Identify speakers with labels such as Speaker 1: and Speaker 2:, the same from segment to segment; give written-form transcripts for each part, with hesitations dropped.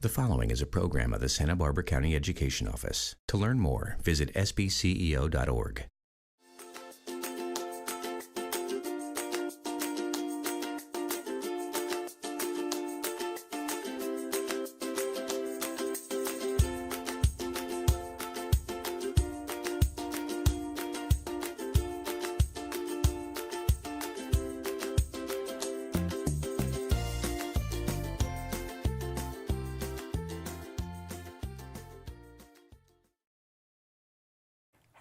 Speaker 1: The following is a program of the Santa Barbara County Education Office. To learn more, visit sbceo.org.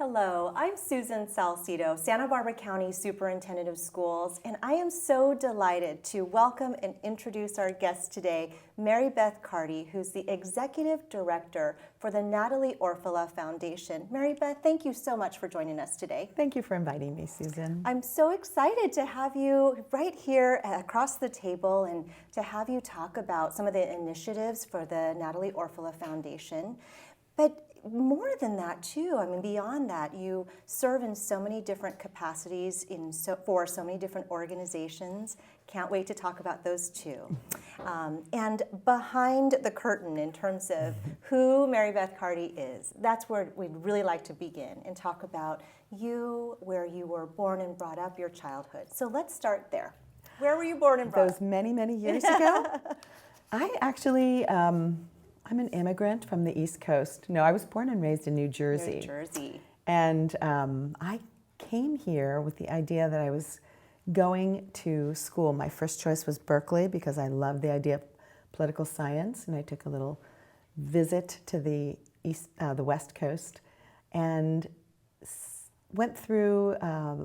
Speaker 2: Hello, I'm Susan Salcido, Santa Barbara County Superintendent of Schools, and I am so delighted to welcome and introduce our guest today, Marybeth Carty, who's the Executive Director for the Natalie Orfila Foundation. Marybeth, thank you so much for joining us today.
Speaker 3: Thank you for inviting me, Susan.
Speaker 2: I'm so excited to have you right here across the table and to have you talk about some of the initiatives for the Natalie Orfila Foundation. But more than that too, I mean, beyond that, you serve in so many different capacities for so many different organizations. Can't wait to talk about those too. And behind the curtain in terms of who Marybeth Carty is, that's where we'd really like to begin and talk about you, where you were born and brought up, your childhood. So let's start there. Where were you born and brought up?
Speaker 3: Those many, many years ago? I actually, I'm an immigrant from the East Coast. No, I was born and raised in New Jersey.
Speaker 2: New Jersey.
Speaker 3: And I came here with the idea that I was going to school. My first choice was Berkeley because I loved the idea of political science, and I took a little visit to the West Coast and went through,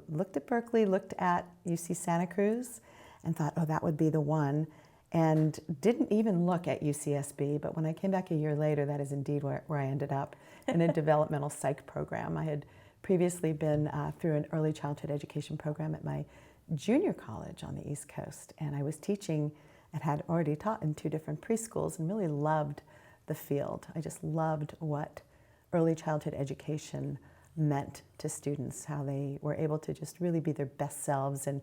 Speaker 3: looked at Berkeley, looked at UC Santa Cruz, and thought, oh, that would be the one. And didn't even look at UCSB, but when I came back a year later, that is indeed where I ended up, in a developmental psych program. I had previously been through an early childhood education program at my junior college on the East Coast, and I was teaching and had already taught in 2 different preschools and really loved the field. I just loved what early childhood education meant to students, how they were able to just really be their best selves and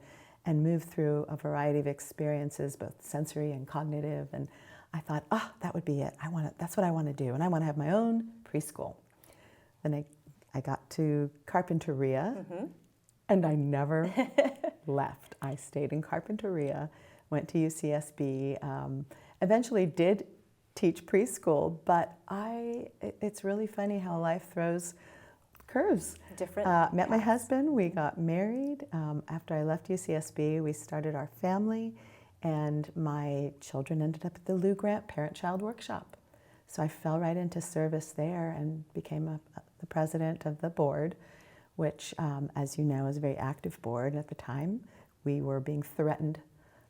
Speaker 3: move through a variety of experiences, both sensory and cognitive. And I thought, oh, that would be it. That's what I want to do. And I want to have my own preschool. Then I got to Carpinteria, and I never left. I stayed in Carpinteria, went to UCSB, eventually did teach preschool, but it's really funny how life throws curves. Met my husband, we got married. After I left UCSB, we started our family, and my children ended up at the Lou Grant Parent-Child Workshop. So I fell right into service there and became the president of the board, which, as you know, is a very active board. And at the time, we were being threatened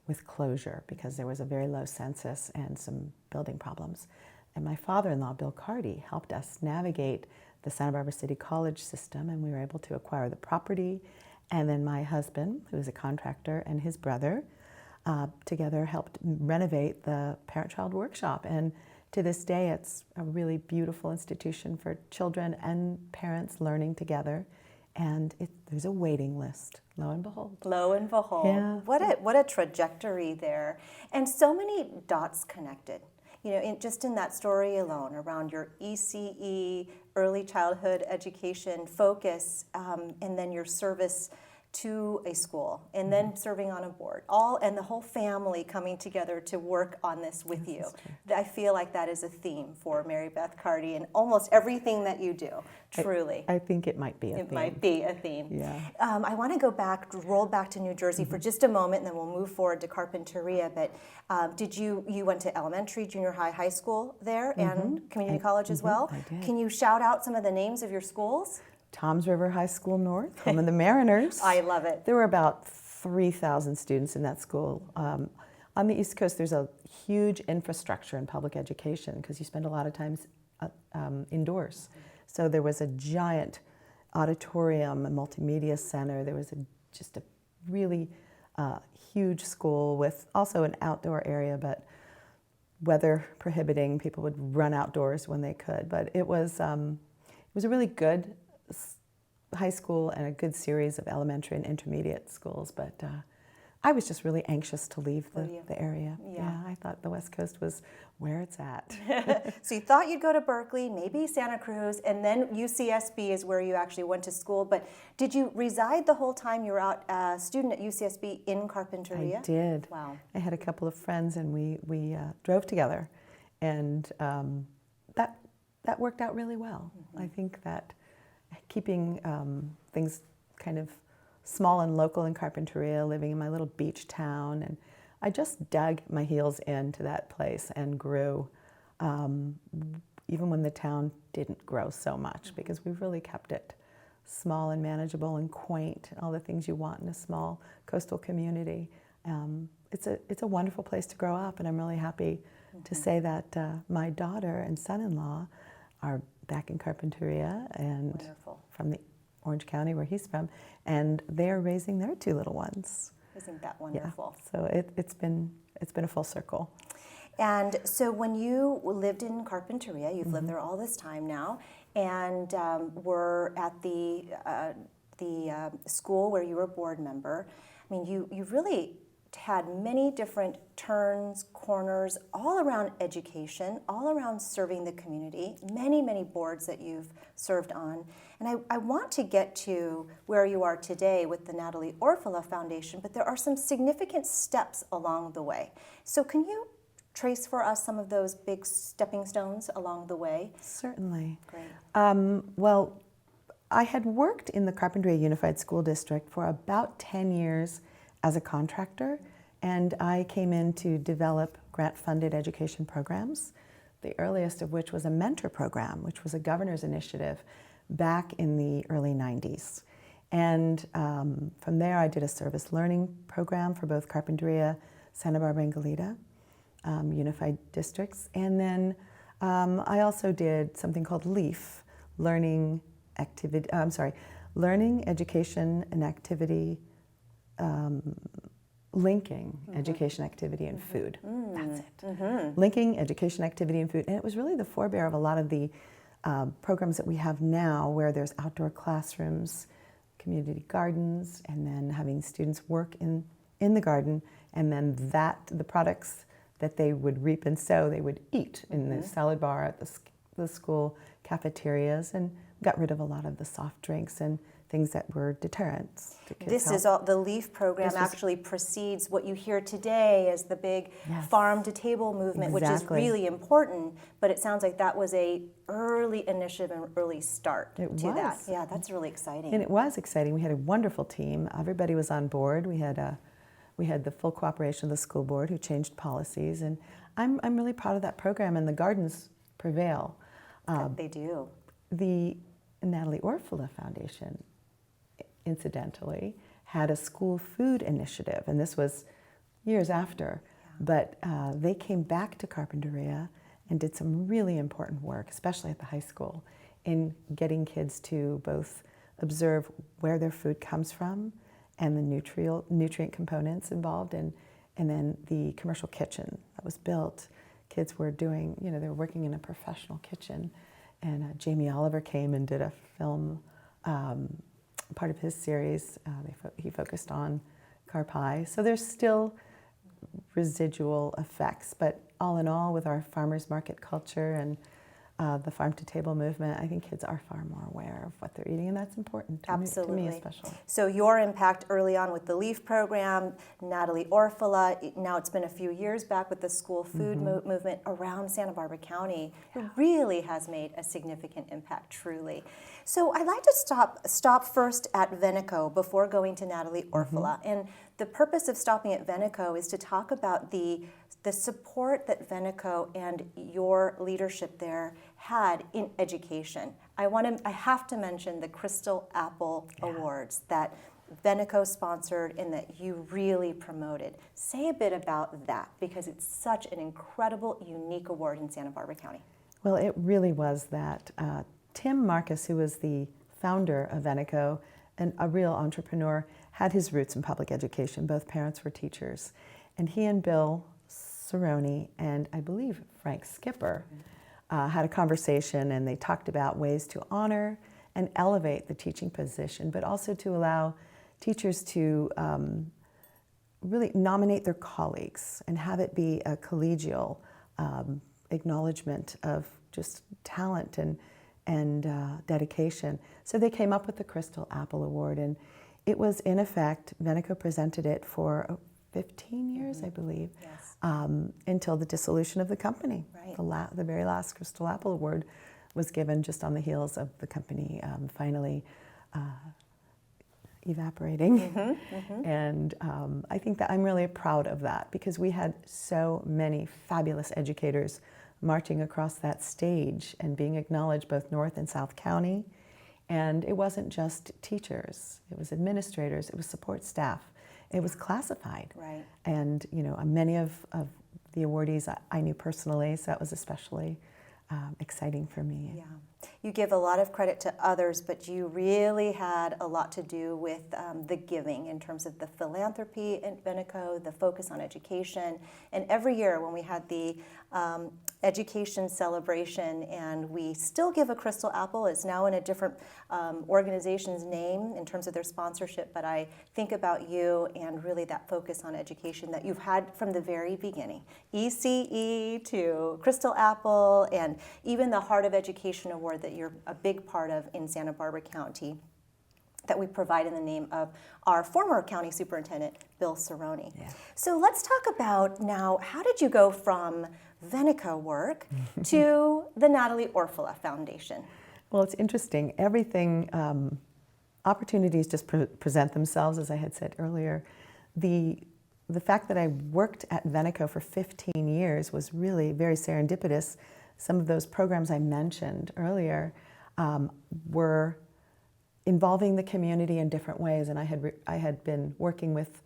Speaker 3: with closure because there was a very low census and some building problems. And my father-in-law, Bill Carty, helped us navigate the Santa Barbara City College system, and we were able to acquire the property. And then my husband, who is a contractor, and his brother together helped renovate the Parent-Child Workshop. And to this day, it's a really beautiful institution for children and parents learning together. And there's a waiting list, lo and behold.
Speaker 2: Lo and behold.
Speaker 3: Yeah.
Speaker 2: What a trajectory there. And so many dots connected. You know, just in that story alone around your ECE, early childhood education focus, and then your service to a school, and then serving on a board, and the whole family coming together to work on this with you. I feel like that is a theme for Marybeth Carty and almost everything that you do, truly.
Speaker 3: I think it might be a theme.
Speaker 2: It might be a theme.
Speaker 3: Yeah.
Speaker 2: I want to roll back to New Jersey for just a moment, and then we'll move forward to Carpinteria. But you went to elementary, junior high, high school there, and community college as well?
Speaker 3: I did.
Speaker 2: Can you shout out some of the names of your schools?
Speaker 3: Toms River High School North, home of the Mariners.
Speaker 2: I love it.
Speaker 3: There were about 3,000 students in that school. On the East Coast, there's a huge infrastructure in public education because you spend a lot of times indoors. So there was a giant auditorium, a multimedia center. There was just a really huge school with also an outdoor area, but weather prohibiting, people would run outdoors when they could. But it was a really good high school and a good series of elementary and intermediate schools, but I was just really anxious to leave
Speaker 2: Were you?
Speaker 3: the area.
Speaker 2: Yeah.
Speaker 3: I thought the West Coast was where it's at.
Speaker 2: So you thought you'd go to Berkeley, maybe Santa Cruz, and then UCSB is where you actually went to school. But did you reside the whole time you were out a student at UCSB in Carpinteria?
Speaker 3: I did.
Speaker 2: Wow.
Speaker 3: I had a couple of friends, and we drove together, and that worked out really well. I think that keeping things kind of small and local in Carpinteria, living in my little beach town, and I just dug my heels into that place and grew, even when the town didn't grow so much, because we really kept it small and manageable and quaint, and all the things you want in a small coastal community. It's a wonderful place to grow up, and I'm really happy to say that my daughter and son-in-law are back in Carpinteria and
Speaker 2: Wonderful.
Speaker 3: from the Orange County where he's from, and they're raising their two little ones.
Speaker 2: Isn't that wonderful?
Speaker 3: Yeah. So it's been a full circle.
Speaker 2: And so when you lived in Carpinteria, you've lived there all this time now, and were at the school where you were a board member. I mean, you really had many different turns, corners, all around education, all around serving the community, many, many boards that you've served on. And I want to get to where you are today with the Natalie Orfila Foundation, but there are some significant steps along the way. So can you trace for us some of those big stepping stones along the way?
Speaker 3: Certainly.
Speaker 2: Great.
Speaker 3: Well, I had worked in the Carpinteria Unified School District for about 10 years as a contractor, and I came in to develop grant-funded education programs, the earliest of which was a mentor program, which was a governor's initiative back in the early 90s. And from there, I did a service learning program for both Carpinteria, Santa Barbara, and Goleta unified districts. And then I also did something called LEAF, Learning, Education, and Activity, linking education, activity, and food. That's it. Linking education, activity, and food. And it was really the forebear of a lot of the programs that we have now, where there's outdoor classrooms, community gardens, and then having students work in the garden, and then the products that they would reap and sow, they would eat in the salad bar at the school cafeterias, and got rid of a lot of the soft drinks and things that were deterrents to kids'
Speaker 2: This
Speaker 3: health.
Speaker 2: is all, the LEAF program actually precedes what you hear today as the big farm-to-table movement, which is really important, but it sounds like that was a early initiative and early start to that. Yeah, that's really exciting.
Speaker 3: And it was exciting. We had a wonderful team. Everybody was on board. We had the full cooperation of the school board, who changed policies, and I'm really proud of that program, and the gardens prevail.
Speaker 2: They do.
Speaker 3: The Natalie Orfila Foundation, incidentally, had a school food initiative, and this was years after, but they came back to Carpinteria and did some really important work, especially at the high school, in getting kids to both observe where their food comes from and the nutrient components involved, and then the commercial kitchen that was built. Kids were doing, they were working in a professional kitchen, and Jamie Oliver came and did a film, part of his series. He focused on Carpi. So there's still residual effects, but all in all, with our farmers market culture and the farm-to-table movement, I think kids are far more aware of what they're eating, and that's important to me especially.
Speaker 2: So your impact early on with the LEAF program, Natalie Orfila, now it's been a few years back with the school food movement around Santa Barbara County, really has made a significant impact, truly. So I'd like to stop first at Veneco before going to Natalie Orfila. And the purpose of stopping at Veneco is to talk about the support that Veneco and your leadership there had in education. I have to mention the Crystal Apple Awards that Veneco sponsored and that you really promoted. Say a bit about that, because it's such an incredible, unique award in Santa Barbara County.
Speaker 3: Well, it really was that. Tim Marcus, who was the founder of Veneco and a real entrepreneur, had his roots in public education. Both parents were teachers. And he and Bill Cerrone and I believe Frank Skipper had a conversation, and they talked about ways to honor and elevate the teaching position, but also to allow teachers to really nominate their colleagues and have it be a collegial acknowledgement of just talent and dedication. So they came up with the Crystal Apple Award, and it was, in effect, Veneco presented it for 15 years, I believe,
Speaker 2: Yes.
Speaker 3: Until the dissolution of the company.
Speaker 2: Right.
Speaker 3: The very last Crystal Apple Award was given just on the heels of the company finally evaporating. And I think that I'm really proud of that, because we had so many fabulous educators marching across that stage and being acknowledged both North and South County. And it wasn't just teachers, it was administrators, it was support staff, it was classified.
Speaker 2: Right.
Speaker 3: And many of the awardees I knew personally, so that was especially exciting for me.
Speaker 2: Yeah. You give a lot of credit to others, but you really had a lot to do with the giving in terms of the philanthropy at Veneco, the focus on education. And every year when we had the education celebration, and we still give a Crystal Apple, it's now in a different organization's name in terms of their sponsorship, but I think about you and really that focus on education that you've had from the very beginning. ECE to Crystal Apple, and even the Heart of Education Award that you're a big part of in Santa Barbara County, that we provide in the name of our former county superintendent, Bill Cerrone.
Speaker 3: Yeah.
Speaker 2: So let's talk about now, how did you go from Veneco work to the Natalie Orfila Foundation?
Speaker 3: Well, it's interesting. Everything, opportunities just present themselves, as I had said earlier. The fact that I worked at Veneco for 15 years was really very serendipitous. Some of those programs I mentioned earlier were involving the community in different ways, and I had been working with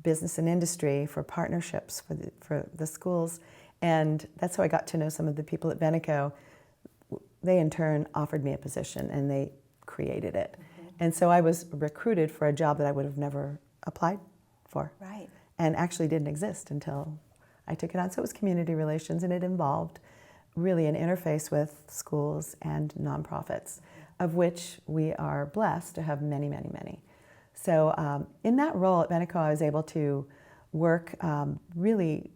Speaker 3: business and industry for partnerships for the schools, and that's how I got to know some of the people at Veneco. They in turn offered me a position, and they created it. And so I was recruited for a job that I would have never applied for.
Speaker 2: Right.
Speaker 3: And actually didn't exist until I took it on. So it was community relations, and it involved really an interface with schools and nonprofits, of which we are blessed to have many, many, many. So in that role at Veneco, I was able to work really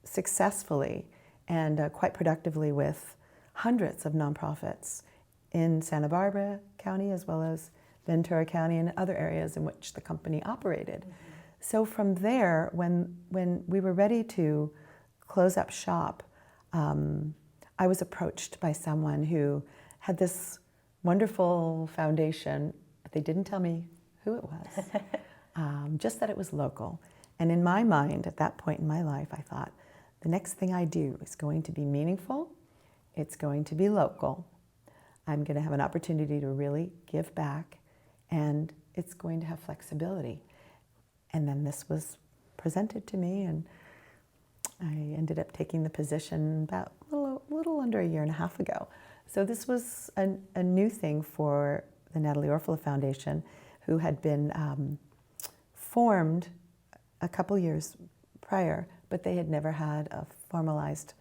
Speaker 3: successfully and quite productively with hundreds of nonprofits in Santa Barbara County, as well as Ventura County and other areas in which the company operated. So from there, when we were ready to close up shop, I was approached by someone who had this wonderful foundation, but they didn't tell me who it was, just that it was local. And in my mind, at that point in my life, I thought, the next thing I do is going to be meaningful, it's going to be local, I'm going to have an opportunity to really give back, and it's going to have flexibility. And then this was presented to me, and I ended up taking the position about a little under a year and a half ago. So this was a new thing for the Natalie Orfila Foundation, who had been formed a couple years prior, but they had never had a formalized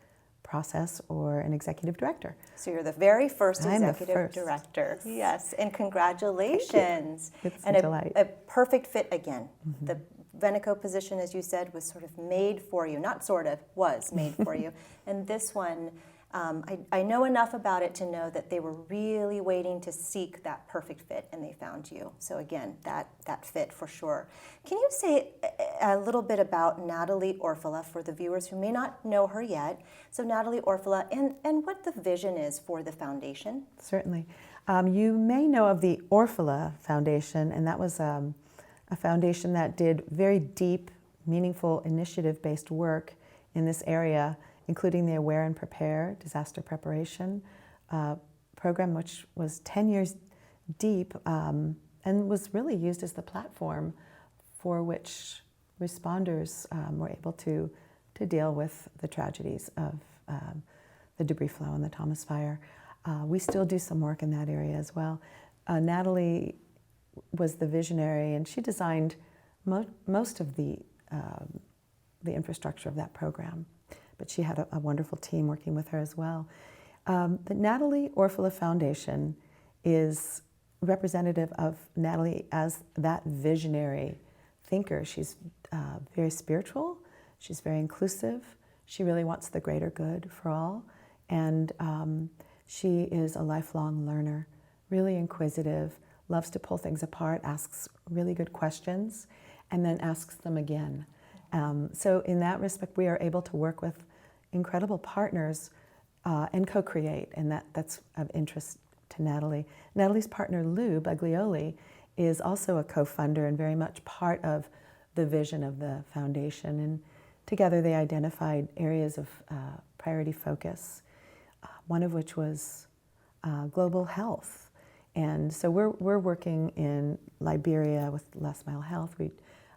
Speaker 3: process or an executive director.
Speaker 2: So you're the very first
Speaker 3: I'm
Speaker 2: executive director. Yes, and congratulations.
Speaker 3: It's
Speaker 2: and
Speaker 3: a delight.
Speaker 2: A perfect fit again. The Veneco position, as you said, was sort of made for you. Not sort of, was made for you. And this one, I know enough about it to know that they were really waiting to seek that perfect fit, and they found you. So again, that fit for sure. Can you say a little bit about Natalie Orfila for the viewers who may not know her yet? So Natalie Orfila, and what the vision is for the foundation?
Speaker 3: Certainly. You may know of the Orfila Foundation, and that was a foundation that did very deep, meaningful, initiative-based work in this area, including the Aware and Prepare disaster preparation program, which was 10 years deep and was really used as the platform for which responders were able to deal with the tragedies of the debris flow and the Thomas Fire. We still do some work in that area as well. Natalie was the visionary, and she designed most of the infrastructure of that program. But she had a wonderful team working with her as well. The Natalie Orfila Foundation is representative of Natalie as that visionary thinker. She's very spiritual. She's very inclusive. She really wants the greater good for all. And she is a lifelong learner, really inquisitive, loves to pull things apart, asks really good questions, and then asks them again. So in that respect, we are able to work with incredible partners and co-create, and that's of interest to Natalie. Natalie's partner, Lou Baglioli, is also a co-funder and very much part of the vision of the foundation. And together they identified areas of priority focus, one of which was global health. And so we're working in Liberia with Last Mile Health.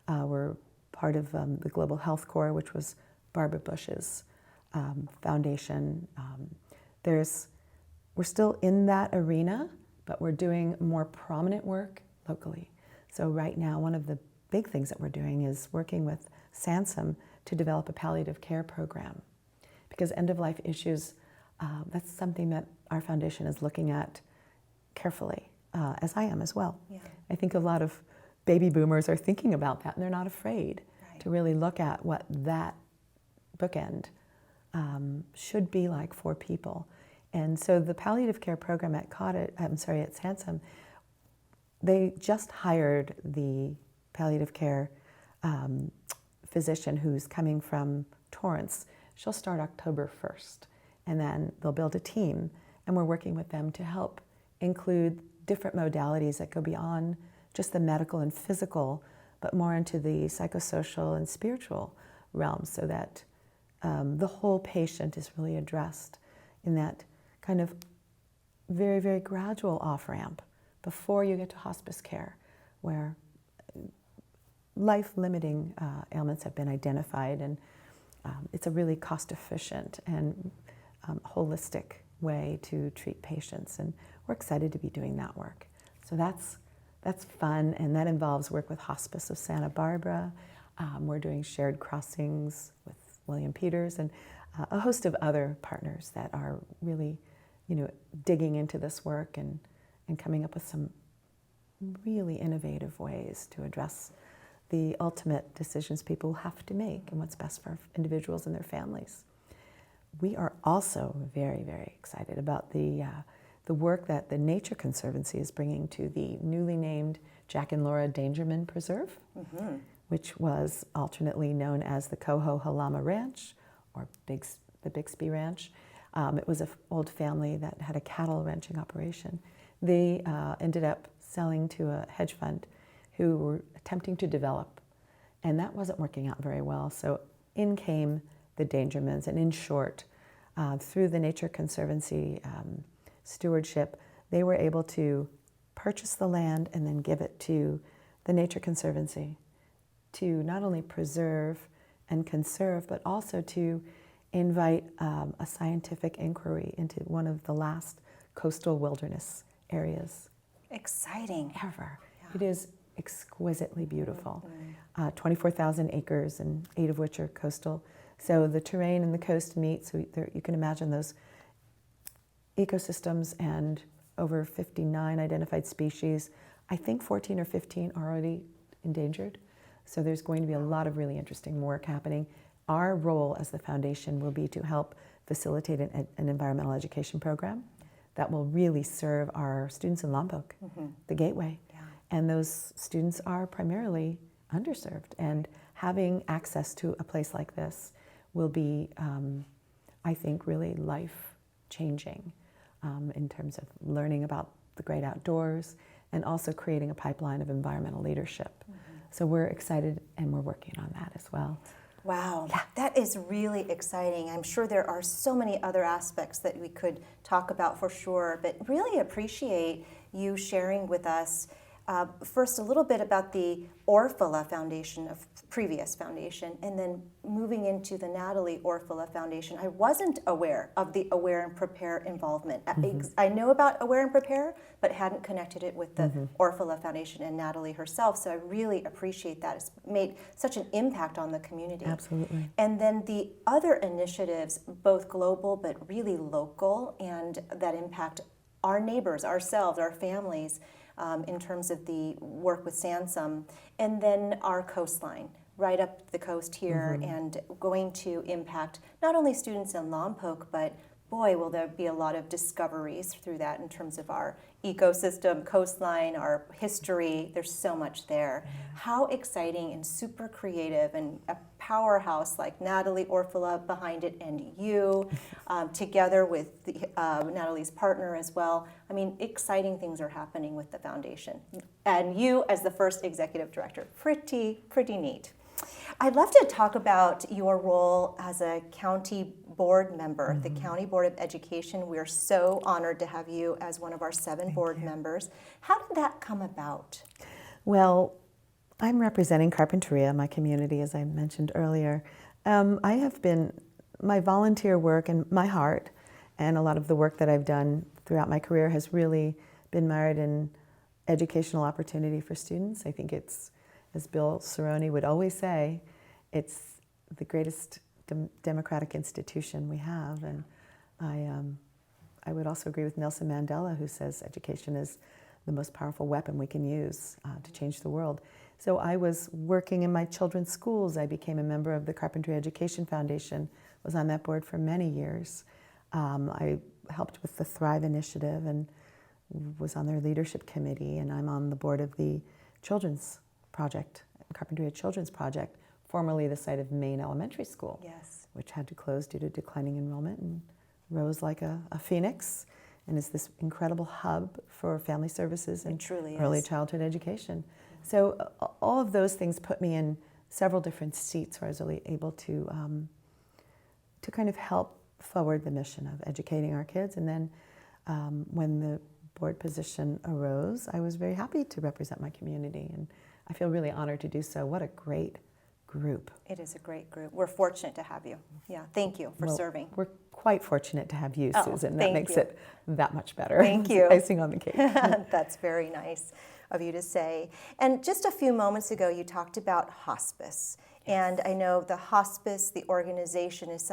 Speaker 3: We're part of the Global Health Corps, which was Barbara Bush's foundation. We're still in that arena, but we're doing more prominent work locally. So right now, one of the big things that we're doing is working with SANSOM to develop a palliative care program. Because end-of-life issues, that's something that our foundation is looking at carefully, as I am as well.
Speaker 2: Yeah.
Speaker 3: I think a lot of baby boomers are thinking about that, and they're not afraid to really look at what that bookend should be like for people. And so the palliative care program at SANSOM, they just hired the palliative care physician who's coming from Torrance. She'll start October 1st, and then they'll build a team, and we're working with them to help include different modalities that go beyond just the medical and physical, but more into the psychosocial and spiritual realms, so that the whole patient is really addressed in that kind of very, very gradual off-ramp before you get to hospice care, where life-limiting ailments have been identified, and it's a really cost-efficient and holistic way to treat patients, and we're excited to be doing that work. So that's fun, and that involves work with Hospice of Santa Barbara. We're doing shared crossings with William Peters and a host of other partners that are really, digging into this work and coming up with some really innovative ways to address the ultimate decisions people have to make and what's best for individuals and their families. We are also very, very excited about the work that the Nature Conservancy is bringing to the newly named Jack and Laura Dangerman Preserve, which was alternately known as the Coho-Halama Ranch or the Bixby Ranch. It was an old family that had a cattle ranching operation. They ended up selling to a hedge fund who were attempting to develop, and that wasn't working out very well. So in came the Dangermans, and in short, through the Nature Conservancy stewardship, they were able to purchase the land and then give it to the Nature Conservancy to not only preserve and conserve, but also to invite a scientific inquiry into one of the last coastal wilderness areas.
Speaker 2: Exciting.
Speaker 3: Ever.
Speaker 2: Yeah.
Speaker 3: It is exquisitely beautiful. 24,000 acres, and 8 of which are coastal. So the terrain and the coast meet, so you can imagine those ecosystems, and over 59 identified species. I think 14 or 15 are already endangered. So there's going to be a lot of really interesting work happening. Our role as the foundation will be to help facilitate an environmental education program that will really serve our students in Lombok, the gateway.
Speaker 2: Yeah.
Speaker 3: And those students are primarily underserved, and having access to a place like this will be, I think, really life-changing in terms of learning about the great outdoors and also creating a pipeline of environmental leadership. So we're excited, and we're working on that as well.
Speaker 2: Wow, that is really exciting. I'm sure there are so many other aspects that we could talk about for sure, but really appreciate you sharing with us first a little bit about the Orfila Foundation, of previous foundation, and then moving into the Natalie Orfila Foundation. I wasn't aware of the Aware and Prepare involvement. I know about Aware and Prepare, but hadn't connected it with the Orfila Foundation and Natalie herself, so I really appreciate that. It's made such an impact on the community.
Speaker 3: Absolutely.
Speaker 2: And then the other initiatives, both global but really local, and that impact our neighbors, ourselves, our families. in terms of the work with Sansom, and then our coastline, right up the coast here, and going to impact not only students in Lompoc, but boy, will there be a lot of discoveries through that in terms of our ecosystem, coastline, our history. There's so much there. How exciting and super creative, and a powerhouse like Natalie, Orfila behind it, and you, together with Natalie's partner as well. I mean, exciting things are happening with the foundation. And you as the first executive director, pretty neat. I'd love to talk about your role as a county board member, the County Board of Education. We're so honored to have you as one of our 7 board members. How did that come about?
Speaker 3: Well, I'm representing Carpinteria, my community, as I mentioned earlier. I have been, my volunteer work and my heart, and a lot of the work that I've done throughout my career has really been mired in educational opportunity for students. I think it's, as Bill Cerrone would always say, it's the greatest democratic institution we have. And I would also agree with Nelson Mandela, who says education is the most powerful weapon we can use to change the world. So I was working in my children's schools. I became a member of the Carpinteria Education Foundation, was on that board for many years. I helped with the Thrive Initiative and was on their leadership committee, and I'm on the board of the Children's Project, Carpinteria Children's Project, formerly the site of Maine Elementary School,
Speaker 2: Yes.
Speaker 3: which had to close due to declining enrollment and rose like a phoenix, and is this incredible hub for family services and
Speaker 2: truly
Speaker 3: early
Speaker 2: is.
Speaker 3: childhood education. So all of those things put me in several different seats where I was really able to kind of help forward the mission of educating our kids. And then when the board position arose, I was very happy to represent my community, and I feel really honored to do so. What a great group.
Speaker 2: It is a great group. We're fortunate to have you. Yeah, thank you for serving.
Speaker 3: We're quite fortunate to have you,
Speaker 2: Oh,
Speaker 3: Susan. That
Speaker 2: thank
Speaker 3: makes
Speaker 2: you.
Speaker 3: it that much better.
Speaker 2: Thank you.
Speaker 3: Icing on the cake.
Speaker 2: That's very nice of you to say. And just a few moments ago, you talked about hospice. And I know the hospice, the organization, is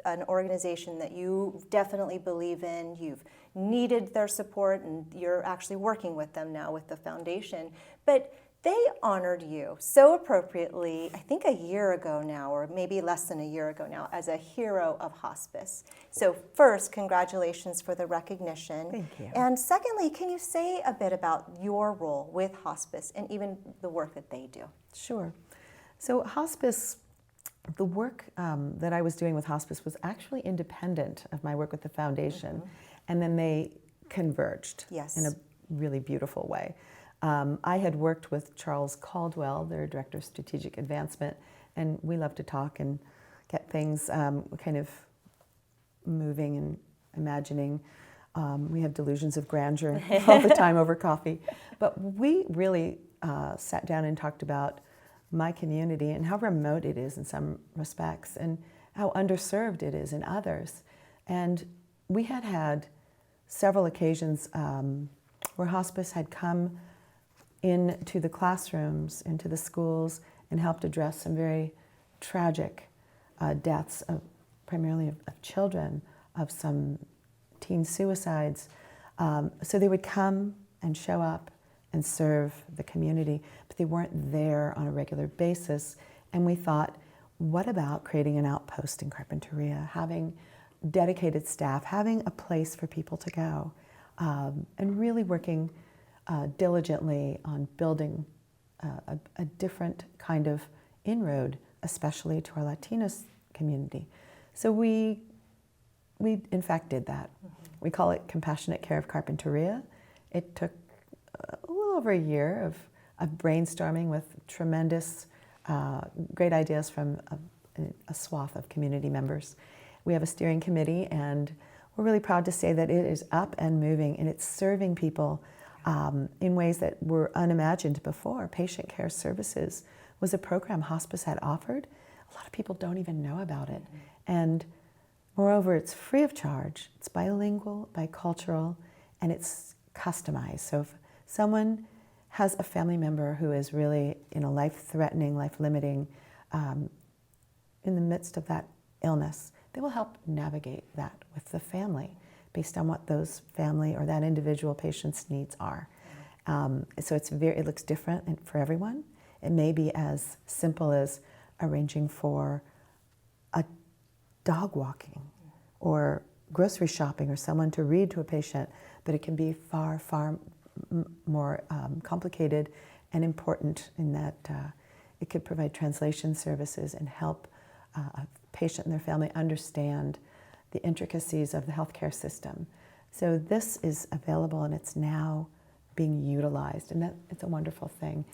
Speaker 2: an organization that you definitely believe in. You've needed their support, and you're actually working with them now with the foundation. But they honored you so appropriately, I think a year ago now, or maybe less than a year ago now, as a hero of hospice. So first, congratulations for the recognition.
Speaker 3: Thank you.
Speaker 2: And secondly, can you say a bit about your role with hospice and even the work that they do?
Speaker 3: Sure. So hospice, the work that I was doing with hospice was actually independent of my work with the foundation, and then they converged in a really beautiful way. I had worked with Charles Caldwell, their Director of Strategic Advancement, and we love to talk and get things kind of moving and imagining. We have delusions of grandeur all the time over coffee. But we really sat down and talked about my community and how remote it is in some respects and how underserved it is in others. And we had had several occasions where hospice had come into the classrooms, into the schools, and helped address some very tragic deaths, primarily of children, of some teen suicides. So they would come and show up and serve the community, but they weren't there on a regular basis. And we thought, what about creating an outpost in Carpinteria, having dedicated staff, having a place for people to go, and really working diligently on building a different kind of inroad, especially to our Latino community. So we in fact did that. We call it Compassionate Care of Carpinteria. It took a little over a year of brainstorming with tremendous, great ideas from a swath of community members. We have a steering committee, and we're really proud to say that it is up and moving, and it's serving people in ways that were unimagined before. Patient care services was a program hospice had offered. A lot of people don't even know about it. And moreover, it's free of charge. It's bilingual, bicultural, and it's customized. So if someone has a family member who is really in a life-threatening, life-limiting, in the midst of that illness, they will help navigate that with the family based on what those family or that individual patient's needs are. So it looks different for everyone. It may be as simple as arranging for a dog walking or grocery shopping or someone to read to a patient, but it can be far, far more complicated and important in that it could provide translation services and help a patient and their family understand the intricacies of the healthcare system. So this is available and it's now being utilized, and it's a wonderful thing.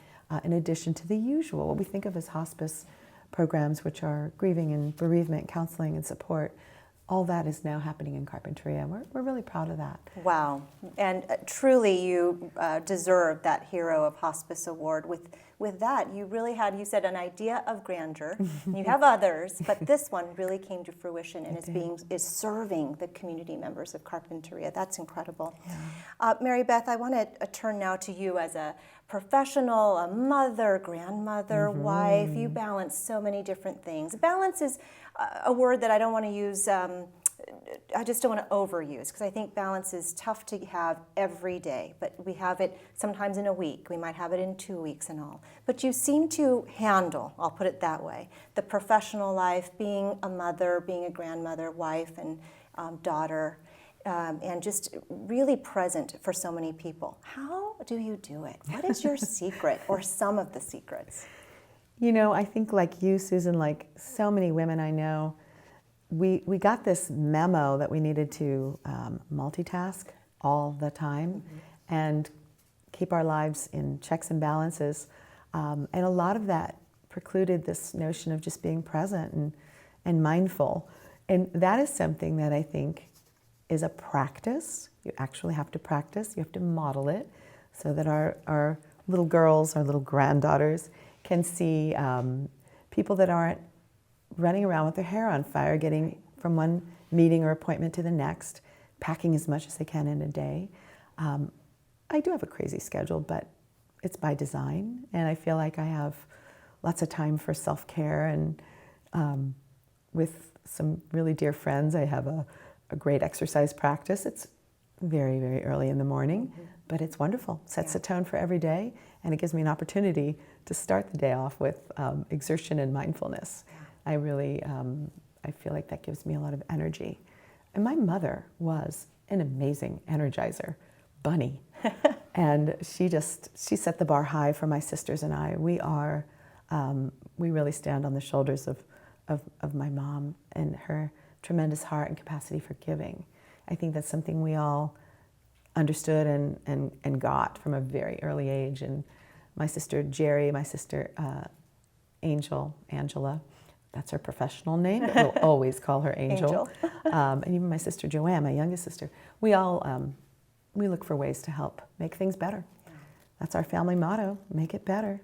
Speaker 3: In addition to the usual, what we think of as hospice programs, which are grieving and bereavement, counseling and support, all that is now happening in Carpinteria. We're really proud of that.
Speaker 2: Wow, and truly you deserve that Hero of Hospice Award. With that, you really had, you said, an idea of grandeur. You have others, but this one really came to fruition and is serving the community members of Carpinteria. That's incredible. Yeah. Marybeth, I want to turn now to you as a professional, a mother, grandmother, wife. You balance so many different things. Balance is a word that I don't want to use, I just don't want to overuse, because I think balance is tough to have every day, but we have it sometimes in a week. We might have it in 2 weeks and all. But you seem to handle, I'll put it that way, the professional life, being a mother, being a grandmother, wife, and daughter, and just really present for so many people. How do you do it? What is your secret, or some of the secrets?
Speaker 3: You know, I think like you, Susan, like so many women I know, we got this memo that we needed to multitask all the time and keep our lives in checks and balances. And a lot of that precluded this notion of just being present and mindful. And that is something that I think is a practice. You actually have to practice. You have to model it so that our little girls, our little granddaughters can see people that aren't running around with their hair on fire, getting from one meeting or appointment to the next, packing as much as they can in a day. I do have a crazy schedule, but it's by design, and I feel like I have lots of time for self-care, and with some really dear friends, I have a great exercise practice. It's very, very early in the morning, but it's wonderful. It sets the tone for every day, and it gives me an opportunity to start the day off with exertion and mindfulness. I really, I feel like that gives me a lot of energy. And my mother was an amazing energizer bunny. And she set the bar high for my sisters and I. We really stand on the shoulders of my mom and her tremendous heart and capacity for giving. I think that's something we all understood and got from a very early age. And my sister Jerry, my sister Angela, that's her professional name, but we'll always call her Angel. And even my sister Joanne, my youngest sister, we all we look for ways to help make things better. That's our family motto, make it better.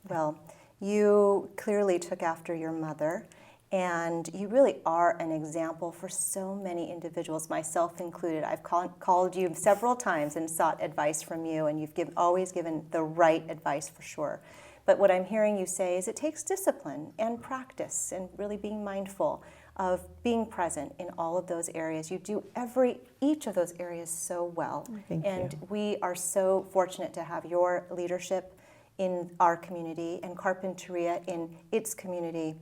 Speaker 2: Well, you clearly took after your mother, and you really are an example for so many individuals, myself included. I've called you several times and sought advice from you, and you've always given the right advice for sure. But what I'm hearing you say is it takes discipline and practice and really being mindful of being present in all of those areas. You do each of those areas so well.
Speaker 3: Thank
Speaker 2: and
Speaker 3: you.
Speaker 2: We are so fortunate to have your leadership in our community and Carpinteria in its community.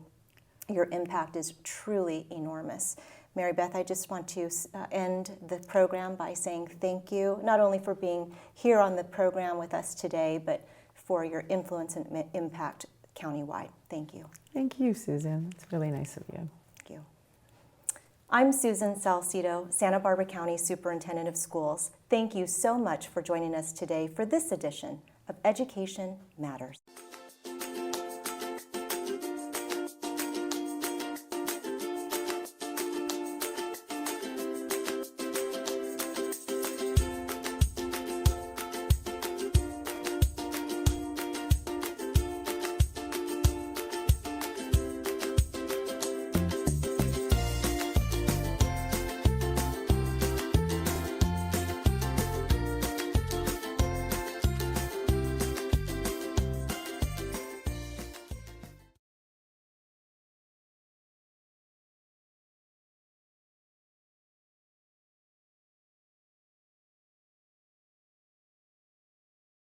Speaker 2: Your impact is truly enormous. Marybeth, I just want to end the program by saying thank you, not only for being here on the program with us today, but for your influence and impact countywide. Thank you.
Speaker 3: Thank you, Susan. It's really nice of you.
Speaker 2: Thank you. I'm Susan Salcido, Santa Barbara County Superintendent of Schools. Thank you so much for joining us today for this edition of Education Matters.